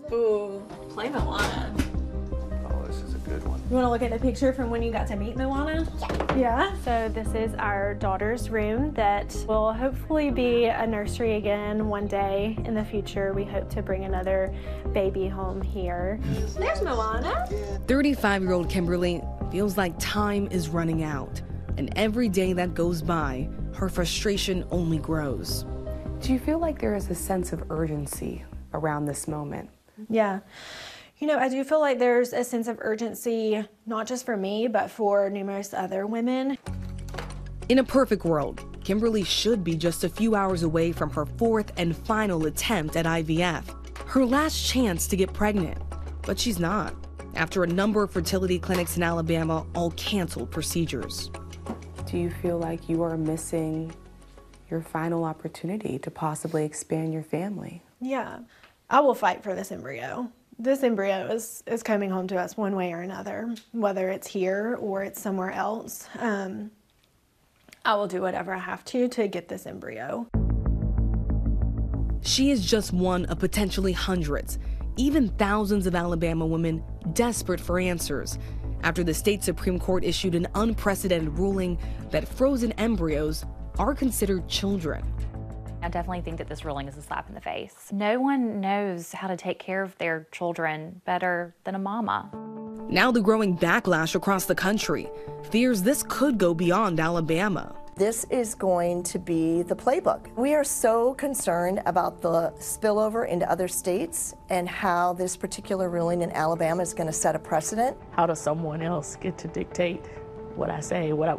Ooh, play Moana. Oh, this is a good one. You want to look at the picture from when you got to meet Moana? Yeah. So this is our daughter's room that will hopefully be a nursery again one day in the future. We hope to bring another baby home here. There's Moana. 35-year-old Kimberly feels like time is running out, and every day that goes by, her frustration only grows. Do you feel like there is a sense of urgency around this moment? Yeah. You know, I do feel like there's a sense of urgency, not just for me, but for numerous other women. In a perfect world, Kimberly should be just a few hours away from her fourth and final attempt at IVF, her last chance to get pregnant. But she's not, after a number of fertility clinics in Alabama all canceled procedures. Do you feel like you are missing your final opportunity to possibly expand your family? Yeah, I will fight for this embryo. This embryo is coming home to us one way or another, whether it's here or it's somewhere else. I will do whatever I have to get this embryo. She is just one of potentially hundreds, even thousands of Alabama women desperate for answers after the state Supreme Court issued an unprecedented ruling that frozen embryos are considered children. I definitely think that this ruling is a slap in the face. No one knows how to take care of their children better than a mama. Now the growing backlash across the country fears this could go beyond Alabama. This is going to be the playbook. We are so concerned about the spillover into other states and how this particular ruling in Alabama is going to set a precedent. How does someone else get to dictate what I say, what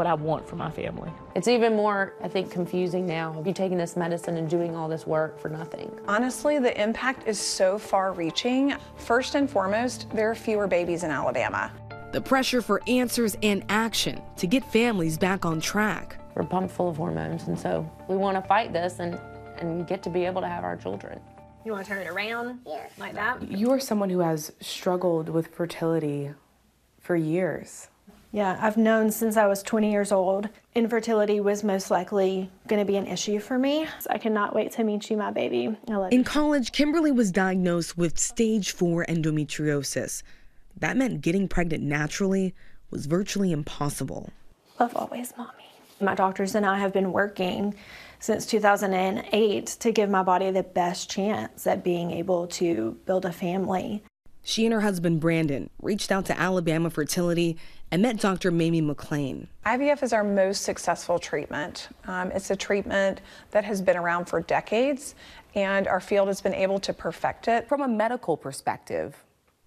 I want for my family? It's even more, I think, confusing now. You're taking this medicine and doing all this work for nothing. Honestly, the impact is so far-reaching. First and foremost, there are fewer babies in Alabama. The pressure for answers and action to get families back on track. We're pumped full of hormones, and so we want to fight this and get to be able to have our children. You want to turn it around? Yeah. Like that? You are someone who has struggled with fertility for years. Yeah, I've known since I was 20 years old. Infertility was most likely going to be an issue for me. So I cannot wait to meet you, my baby. I love you. In college, Kimberly was diagnosed with stage 4 endometriosis. That meant getting pregnant naturally was virtually impossible. Love always, Mommy. My doctors and I have been working since 2008 to give my body the best chance at being able to build a family. She and her husband, Brandon, reached out to Alabama Fertility and met Dr. Mamie McLean. IVF is our most successful treatment. It's a treatment that has been around for decades, and our field has been able to perfect it. From a medical perspective,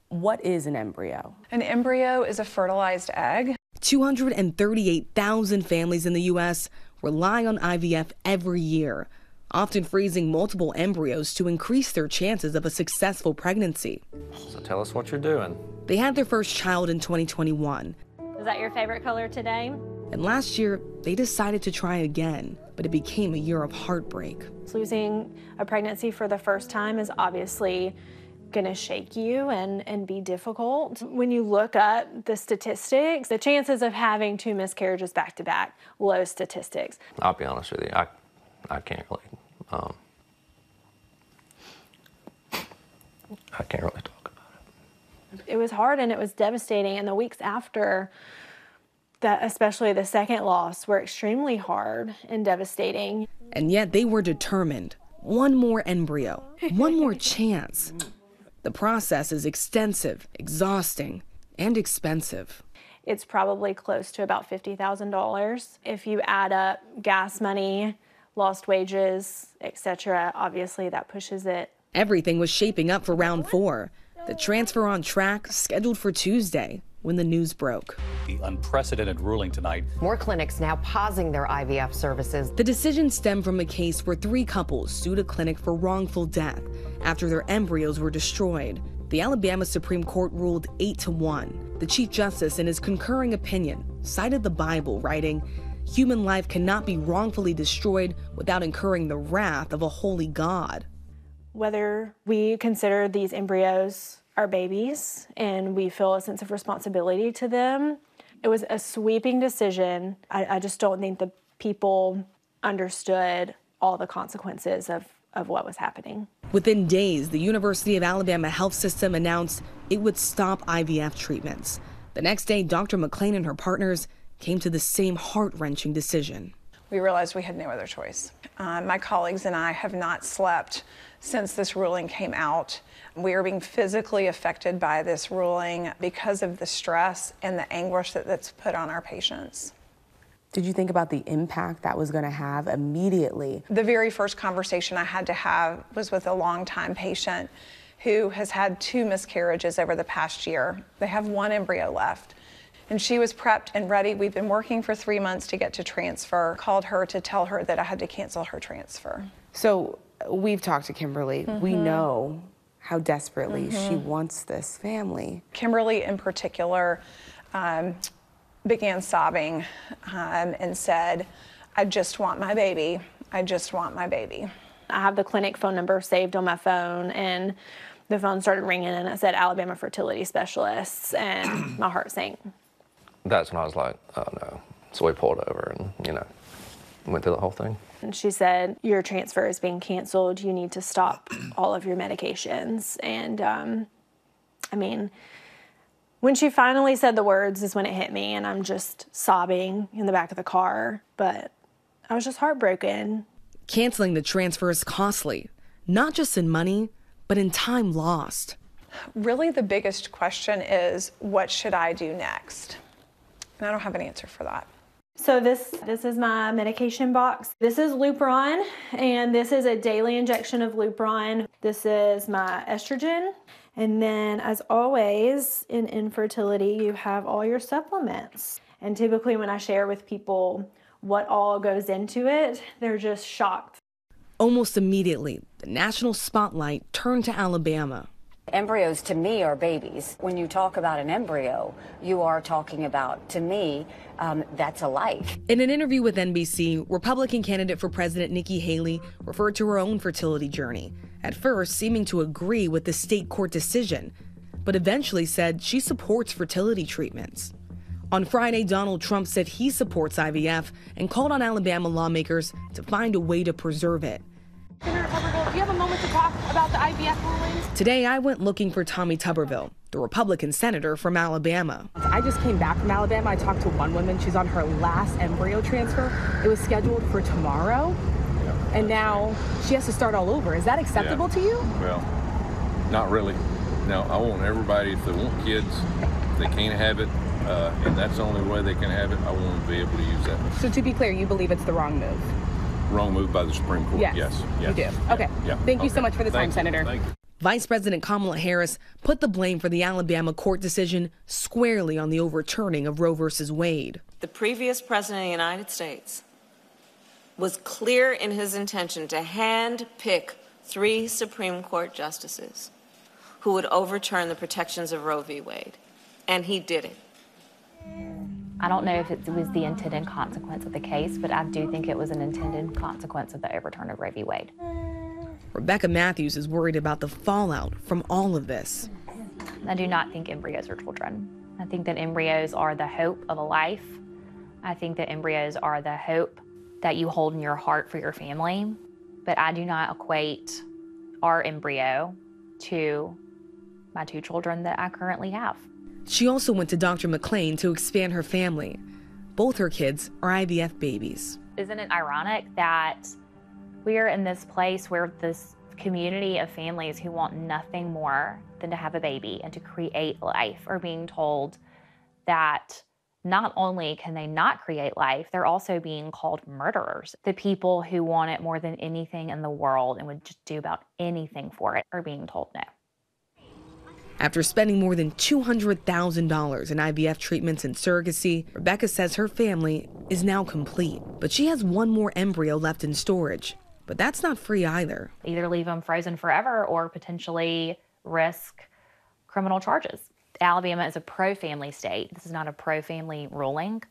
what is an embryo? An embryo is a fertilized egg. 238,000 families in the U.S. rely on IVF every year, often freezing multiple embryos to increase their chances of a successful pregnancy. So tell us what you're doing. They had their first child in 2021. Is that your favorite color today? And last year, they decided to try again, but it became a year of heartbreak. Losing a pregnancy for the first time is obviously gonna shake you and be difficult. When you look up the statistics, the chances of having 2 miscarriages back to back, low statistics. I'll be honest with you, I can't really, I can't really talk about it. It was hard and it was devastating, and the weeks after that, especially the second loss, were extremely hard and devastating. And yet they were determined. One more embryo, one more chance. The process is extensive, exhausting, and expensive. It's probably close to about $50,000. If you add up gas money, lost wages, etc., obviously that pushes it. Everything was shaping up for round 4. The transfer on track, scheduled for Tuesday, when the news broke. The unprecedented ruling tonight. More clinics now pausing their IVF services. The decision stemmed from a case where 3 couples sued a clinic for wrongful death after their embryos were destroyed. The Alabama Supreme Court ruled 8-1. The Chief Justice, in his concurring opinion, cited the Bible, writing, "Human life cannot be wrongfully destroyed without incurring the wrath of a holy God." Whether we consider these embryos our babies and we feel a sense of responsibility to them, it was a sweeping decision. I just don't think the people understood all the consequences of of what was happening. Within days, the University of Alabama health system announced it would stop IVF treatments. The next day, Dr. McLean and her partners came to the same heart-wrenching decision. We realized we had no other choice. My colleagues and I have not slept since this ruling came out. We are being physically affected by this ruling because of the stress and the anguish that's put on our patients. Did you think about the impact that was going to have immediately? The very first conversation I had to have was with a longtime patient who has had 2 miscarriages over the past year. They have 1 embryo left. And she was prepped and ready. We've been working for 3 months to get to transfer. Called her to tell her that I had to cancel her transfer. So we've talked to Kimberly. We know how desperately she wants this family. Kimberly in particular began sobbing and said, I just want my baby. I just want my baby. I have the clinic phone number saved on my phone, and the phone started ringing and it said Alabama fertility specialists, and my heart sank. That's when I was like, oh no. So we pulled over and, went through the whole thing. And she said, your transfer is being canceled. You need to stop all of your medications. And I mean, when she finally said the words is when it hit me, and I'm just sobbing in the back of the car. But I was just heartbroken. Canceling the transfer is costly, not just in money, but in time lost. Really the biggest question is, what should I do next? And I don't have an answer for that. So this is my medication box. This is Lupron, and this is a daily injection of Lupron. This is my estrogen. And then, as always, in infertility, you have all your supplements. And typically when I share with people what all goes into it, they're just shocked. Almost immediately, the national spotlight turned to Alabama. Embryos to me are babies. When you talk about an embryo, you are talking about, to me, that's a life. In an interview with NBC, Republican candidate for president Nikki Haley referred to her own fertility journey, at first seeming to agree with the state court decision, but eventually said she supports fertility treatments. On Friday, Donald Trump said he supports IVF and called on Alabama lawmakers to find a way to preserve it. Senator Tuberville, do you have a moment to talk about the IVF ruling? Today, I went looking for Tommy Tuberville, the Republican senator from Alabama. I just came back from Alabama. I talked to one woman. She's on her last embryo transfer. It was scheduled for tomorrow, and now she has to start all over. Is that acceptable to you? Well, not really. No, I want everybody, if they want kids, if they can't have it, and that's the only way they can have it, I want them to be able to use that. So to be clear, you believe it's the wrong move? Wrong move by the Supreme Court. Yes. You do. Okay. Yeah. Thank you so much for the time, Senator. Thank you. Vice President Kamala Harris put the blame for the Alabama court decision squarely on the overturning of Roe v. Wade. The previous president of the United States was clear in his intention to hand-pick 3 Supreme Court justices who would overturn the protections of Roe v. Wade, and he did it. I don't know if it was the intended consequence of the case, but I do think it was an intended consequence of the overturn of Roe v. Wade. Rebecca Matthews is worried about the fallout from all of this. I do not think embryos are children. I think that embryos are the hope of a life. I think that embryos are the hope that you hold in your heart for your family. But I do not equate our embryo to my 2 children that I currently have. She also went to Dr. McLean to expand her family. Both her kids are IVF babies. Isn't it ironic that we are in this place where this community of families who want nothing more than to have a baby and to create life are being told that not only can they not create life, they're also being called murderers. The people who want it more than anything in the world and would just do about anything for it are being told no. After spending more than $200,000 in IVF treatments and surrogacy, Rebecca says her family is now complete. But she has one more embryo left in storage. But that's not free either. Either leave them frozen forever or potentially risk criminal charges. Alabama is a pro-family state. This is not a pro-family ruling.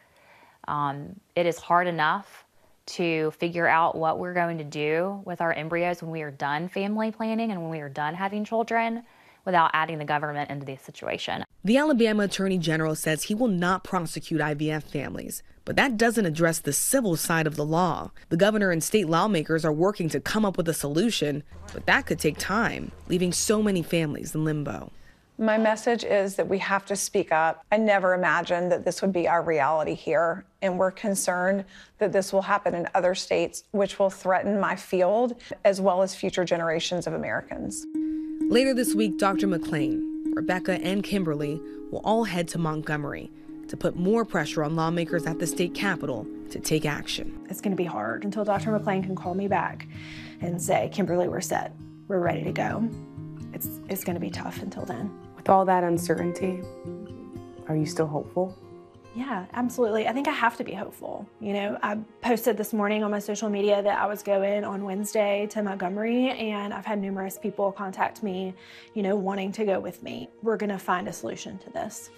It is hard enough to figure out what we're going to do with our embryos when we are done family planning and when we are done having children. without adding the government into the situation. The Alabama Attorney General says he will not prosecute IVF families, but that doesn't address the civil side of the law. The governor and state lawmakers are working to come up with a solution, but that could take time, leaving so many families in limbo. My message is that we have to speak up. I never imagined that this would be our reality here, and we're concerned that this will happen in other states, which will threaten my field as well as future generations of Americans. Later this week, Dr. McClain, Rebecca, and Kimberly will all head to Montgomery to put more pressure on lawmakers at the state capitol to take action. It's going to be hard until Dr. McClain can call me back and say, Kimberly, we're set. We're ready to go. It's going to be tough until then. With all that uncertainty, are you still hopeful? Yeah, absolutely. I think I have to be hopeful. You know, I posted this morning on my social media that I was going on Wednesday to Montgomery, and I've had numerous people contact me, you know, wanting to go with me. We're going to find a solution to this.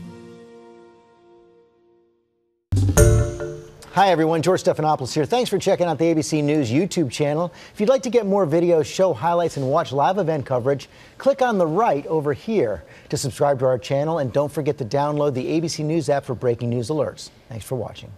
Hi everyone, George Stephanopoulos here. Thanks for checking out the ABC News YouTube channel. If you'd like to get more videos, show highlights, and watch live event coverage, click on the right over here to subscribe to our channel, and don't forget to download the ABC News app for breaking news alerts. Thanks for watching.